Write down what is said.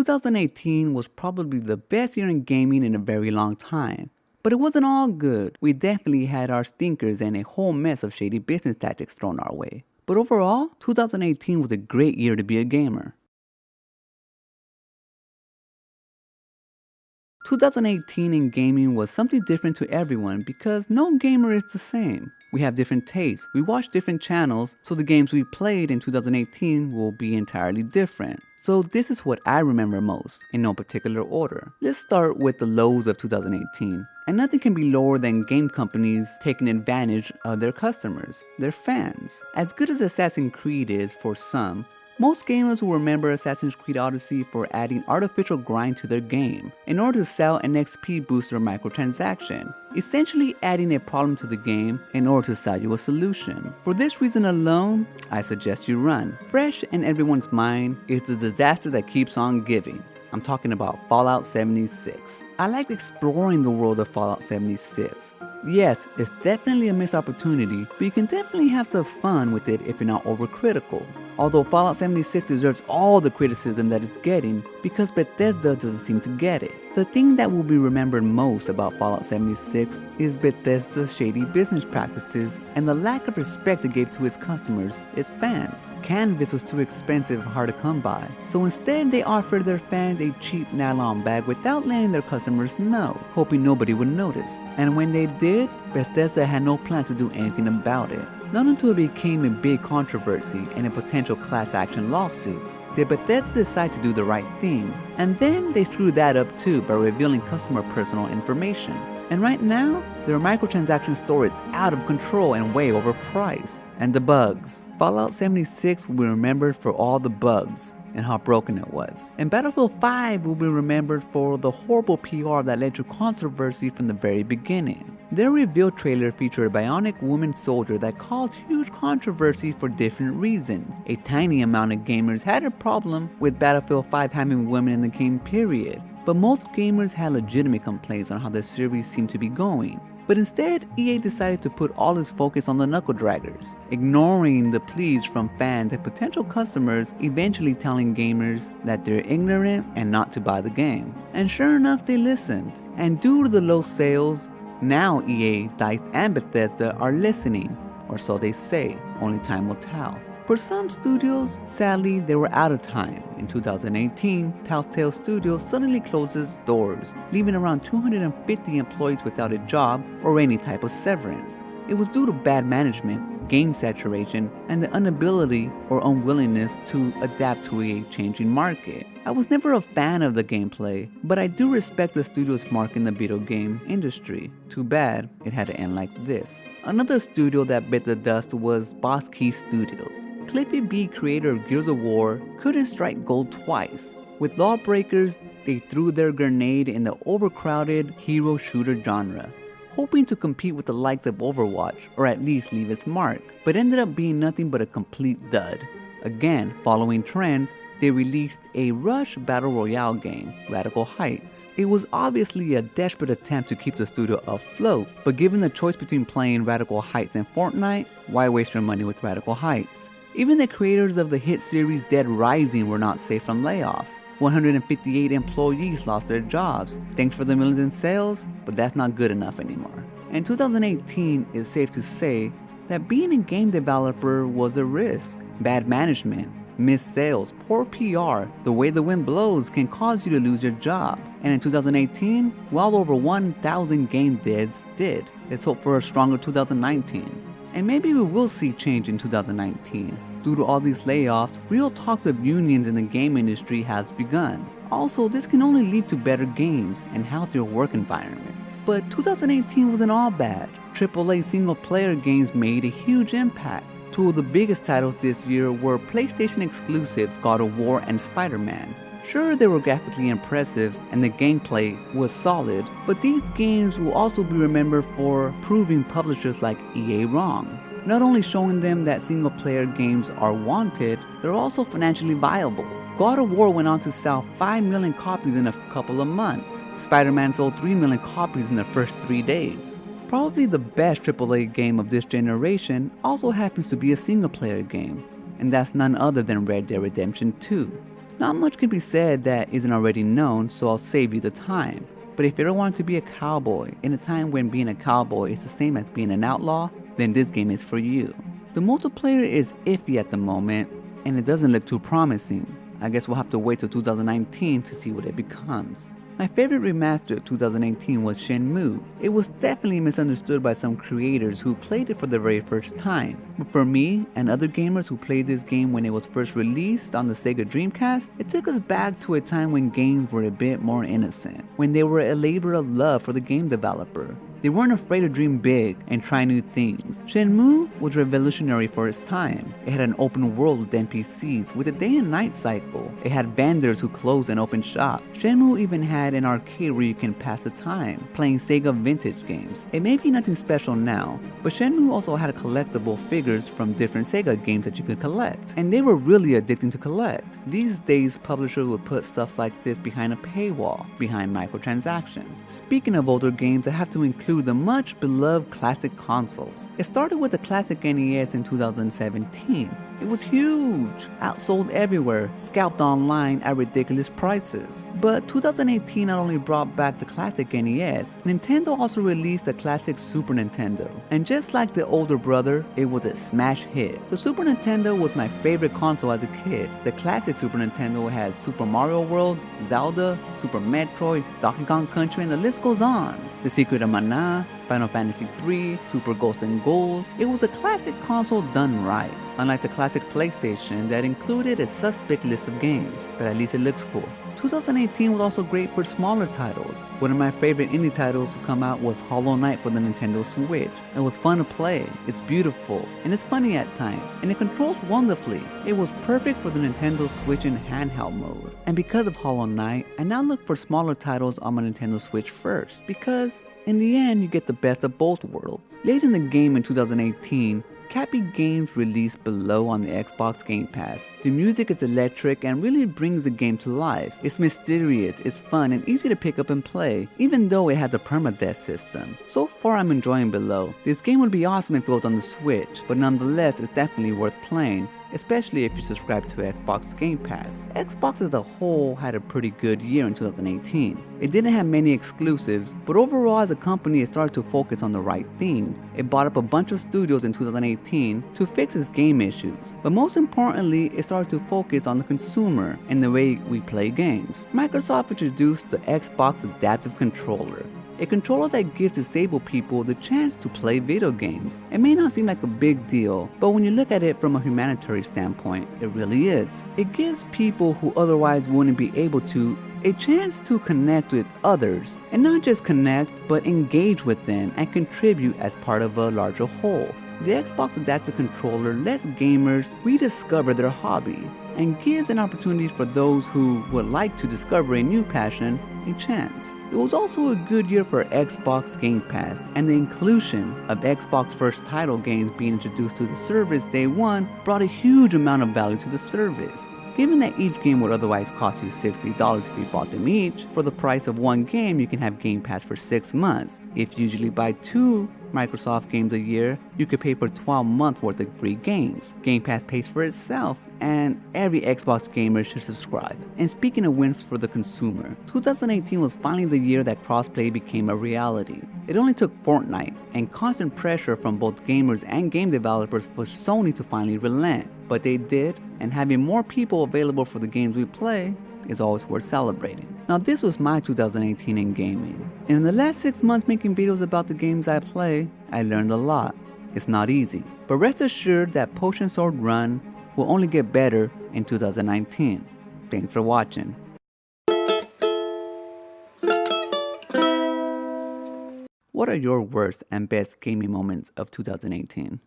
2018 was probably the best year in gaming in a very long time. But it wasn't all good. We definitely had our stinkers and a whole mess of shady business tactics thrown our way. But overall, 2018 was a great year to be a gamer. 2018 in gaming was something different to everyone because no gamer is the same. We have different tastes, we watch different channels, so the games we played in 2018 will be entirely different. So this is what I remember most, in no particular order. Let's start with the lows of 2018. And nothing can be lower than game companies taking advantage of their customers, their fans. As good as Assassin's Creed is for some, most gamers will remember Assassin's Creed Odyssey for adding artificial grind to their game in order to sell an XP booster microtransaction, essentially adding a problem to the game in order to sell you a solution. For this reason alone, I suggest you run. Fresh in everyone's mind is the disaster that keeps on giving. I'm talking about Fallout 76. I like exploring the world of Fallout 76. Yes, it's definitely a missed opportunity, but you can definitely have some fun with it if you're not overcritical. Although Fallout 76 deserves all the criticism that it's getting because Bethesda doesn't seem to get it. The thing that will be remembered most about Fallout 76 is Bethesda's shady business practices and the lack of respect it gave to its customers, its fans. Canvas was too expensive and hard to come by, so instead they offered their fans a cheap nylon bag without letting their customers know, hoping nobody would notice. And when they did, Bethesda had no plan to do anything about it. Not until it became a big controversy and a potential class action lawsuit did Bethesda decide to do the right thing, and then they screwed that up too by revealing customer personal information. And right now, their microtransaction store is out of control and way overpriced. And the bugs. Fallout 76 will be remembered for all the bugs and how broken it was. And Battlefield 5 will be remembered for the horrible PR that led to controversy from the very beginning. Their reveal trailer featured a bionic woman soldier that caused huge controversy for different reasons. A tiny amount of gamers had a problem with Battlefield 5 having women in the game period, but most gamers had legitimate complaints on how the series seemed to be going. But instead, EA decided to put all its focus on the knuckle draggers, ignoring the pleas from fans and potential customers, eventually telling gamers that they're ignorant and not to buy the game. And sure enough, they listened. And due to the low sales, now EA, DICE, and Bethesda are listening, or so they say, only time will tell. For some studios, sadly, they were out of time. In 2018, Telltale Studios suddenly closes doors, leaving around 250 employees without a job or any type of severance. It was due to bad management, game saturation, and the inability or unwillingness to adapt to a changing market. I was never a fan of the gameplay, but I do respect the studio's mark in the video game industry. Too bad it had to end like this. Another studio that bit the dust was Boss Key Studios. Cliffy B, creator of Gears of War, couldn't strike gold twice. With Lawbreakers, they threw their grenade in the overcrowded hero shooter genre, hoping to compete with the likes of Overwatch, or at least leave its mark, but ended up being nothing but a complete dud. Again, following trends, they released a Rush Battle Royale game, Radical Heights. It was obviously a desperate attempt to keep the studio afloat, but given the choice between playing Radical Heights and Fortnite, why waste your money with Radical Heights? Even the creators of the hit series Dead Rising were not safe from layoffs. 158 employees lost their jobs. Thanks for the millions in sales, but that's not good enough anymore. In 2018, it's safe to say that being a game developer was a risk. Bad management, missed sales, poor PR, the way the wind blows can cause you to lose your job. And in 2018, well over 1,000 game devs did. Let's hope for a stronger 2019. And maybe we will see change in 2019. Due to all these layoffs, real talks of unions in the game industry has begun. Also, this can only lead to better games and healthier work environments. But 2018 wasn't all bad. AAA single-player games made a huge impact. Two of the biggest titles this year were PlayStation exclusives God of War and Spider-Man. Sure, they were graphically impressive and the gameplay was solid, but these games will also be remembered for proving publishers like EA wrong. Not only showing them that single-player games are wanted, they're also financially viable. God of War went on to sell 5 million copies in a couple of months. Spider-Man sold 3 million copies in the first 3 days. Probably the best AAA game of this generation also happens to be a single-player game, and that's none other than Red Dead Redemption 2. Not much can be said that isn't already known, so I'll save you the time. But if you ever want to be a cowboy in a time when being a cowboy is the same as being an outlaw, then this game is for you. The multiplayer is iffy at the moment, and it doesn't look too promising. I guess we'll have to wait till 2019 to see what it becomes. My favorite remaster of 2018 was Shenmue. It was definitely misunderstood by some creators who played it for the very first time. But for me and other gamers who played this game when it was first released on the Sega Dreamcast, it took us back to a time when games were a bit more innocent, when they were a labor of love for the game developer. They weren't afraid to dream big and try new things. Shenmue was revolutionary for its time. It had an open world with NPCs with a day and night cycle. It had vendors who closed and opened shop. Shenmue even had an arcade where you can pass the time, playing Sega vintage games. It may be nothing special now, but Shenmue also had collectible figures from different Sega games that you could collect. And they were really addicting to collect. These days, publishers would put stuff like this behind a paywall, behind microtransactions. Speaking of older games, I have to include the much beloved classic consoles. It started with the classic NES in 2017. It was huge, outsold everywhere, scalped online at ridiculous prices. But 2018 not only brought back the classic NES, Nintendo also released the classic Super Nintendo. And just like the older brother, it was a smash hit. The Super Nintendo was my favorite console as a kid. The classic Super Nintendo has Super Mario World, Zelda, Super Metroid, Donkey Kong Country, and the list goes on. The Secret of Mana, Final Fantasy III, Super Ghost and Gold. It was a classic console done right, unlike the classic PlayStation that included a suspect list of games, but at least it looks cool. 2018 was also great for smaller titles. One of my favorite indie titles to come out was Hollow Knight for the Nintendo Switch. It was fun to play, it's beautiful, and it's funny at times, and it controls wonderfully. It was perfect for the Nintendo Switch in handheld mode. And because of Hollow Knight, I now look for smaller titles on my Nintendo Switch first, because in the end you get the best of both worlds. Late in the game in 2018, Cappy Games released Below on the Xbox Game Pass. The music is electric and really brings the game to life. It's mysterious, it's fun, and easy to pick up and play, even though it has a permadeath system. So far I'm enjoying Below. This game would be awesome if it was on the Switch, but nonetheless it's definitely worth playing, especially if you subscribe to Xbox Game Pass. Xbox as a whole had a pretty good year in 2018. It didn't have many exclusives, but overall as a company it started to focus on the right things. It bought up a bunch of studios in 2018 to fix its game issues, but most importantly it started to focus on the consumer and the way we play games. Microsoft introduced the Xbox Adaptive Controller, a controller that gives disabled people the chance to play video games. It may not seem like a big deal, but when you look at it from a humanitarian standpoint, it really is. It gives people who otherwise wouldn't be able to a chance to connect with others, and not just connect, but engage with them and contribute as part of a larger whole. The Xbox Adaptive Controller lets gamers rediscover their hobby and gives an opportunity for those who would like to discover a new passion a chance. It was also a good year for Xbox Game Pass, and the inclusion of Xbox first title games being introduced to the service day one brought a huge amount of value to the service. Given that each game would otherwise cost you $60 if you bought them each, for the price of one game you can have Game Pass for 6 months. If you usually buy 2 Microsoft games a year, you could pay for 12 months worth of free games. Game Pass pays for itself, and every Xbox gamer should subscribe. And speaking of wins for the consumer, 2018 was finally the year that crossplay became a reality. It only took Fortnite and constant pressure from both gamers and game developers for Sony to finally relent, but they did, and having more people available for the games we play is always worth celebrating. Now this was my 2018 in gaming, and in the last 6 months making videos about the games I play, I learned a lot. It's not easy, but rest assured that Potion Sword Run will only get better in 2019. Thanks for watching. What are your worst and best gaming moments of 2018?